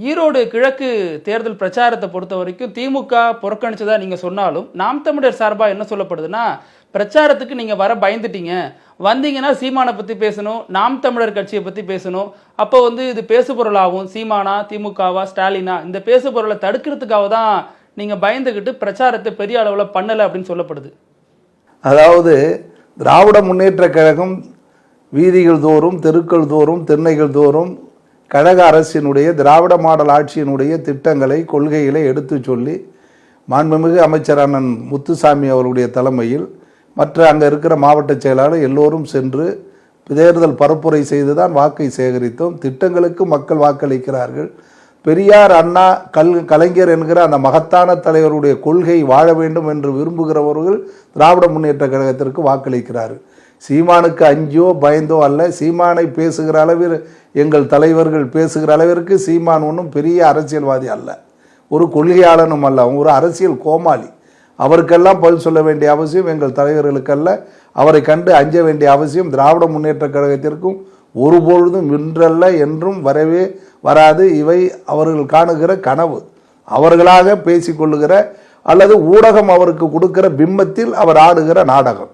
ஈரோடு கிழக்கு தேர்தல் பிரச்சாரத்தை பொறுத்த வரைக்கும் திமுக புறக்கணிச்சதா நீங்க சொன்னாலும் நாம் தமிழர் சார்பா என்ன சொல்லப்படுதுன்னா, பிரச்சாரத்துக்கு நீங்க வர பயந்துட்டீங்க, வந்தீங்கன்னா சீமானை பத்தி பேசணும், நாம் தமிழர் கட்சியை பத்தி பேசணும், அப்போ இது பேசுபொருளாகும், சீமானா திமுகவா ஸ்டாலினா இந்த பேசுபொருளை தடுக்கிறதுக்காக தான் நீங்க பயந்துகிட்டு பிரச்சாரத்தை பெரிய அளவில் பண்ணலை அப்படின்னு சொல்லப்படுது. அதாவது திராவிட முன்னேற்ற கழகம் வீதிகள் தோறும் தெருக்கள் தோறும் திண்ணைகள் தோறும் கழக அரசினுடைய திராவிட மாடல் ஆட்சியினுடைய திட்டங்களை கொள்கைகளை எடுத்து சொல்லி மாண்புமிகு அமைச்சர் அண்ணன் முத்துசாமி அவருடைய தலைமையில் மற்ற அங்கே இருக்கிற மாவட்ட செயலாளர் எல்லோரும் சென்று தேர்தல் பரப்புரை செய்து தான் வாக்கை சேகரித்தோம். திட்டங்களுக்கு மக்கள் வாக்களிக்கிறார்கள். பெரியார், அண்ணா, கலைஞர் என்கிற அந்த மகத்தான தலைவருடைய கொள்கை வாழ வேண்டும் என்று விரும்புகிறவர்கள் திராவிட முன்னேற்ற கழகத்திற்கு வாக்களிக்கிறார்கள். சீமானுக்கு அஞ்சோ பயந்தோ அல்ல, சீமானை பேசுகிற அளவில் எங்கள் தலைவர்கள் பேசுகிற அளவிற்கு சீமான் ஒன்றும் பெரிய அரசியல்வாதி அல்ல, ஒரு கொள்கையாளனும் அல்ல, அவங்க ஒரு அரசியல் கோமாளி. அவருக்கெல்லாம் பதில் சொல்ல வேண்டிய அவசியம் எங்கள் தலைவர்களுக்கல்ல. அவரை கண்டு அஞ்ச வேண்டிய அவசியம் திராவிட முன்னேற்ற கழகத்திற்கும் ஒருபொழுதும் இன்றல்ல, என்றும் வரவே வராது. இவை அவர்கள் காணுகிற கனவு, அவர்களாக பேசிக்கொள்ளுகிற அல்லது ஊடகம் அவருக்கு கொடுக்கிற பிம்பத்தில் அவர் ஆடுகிற நாடகம்.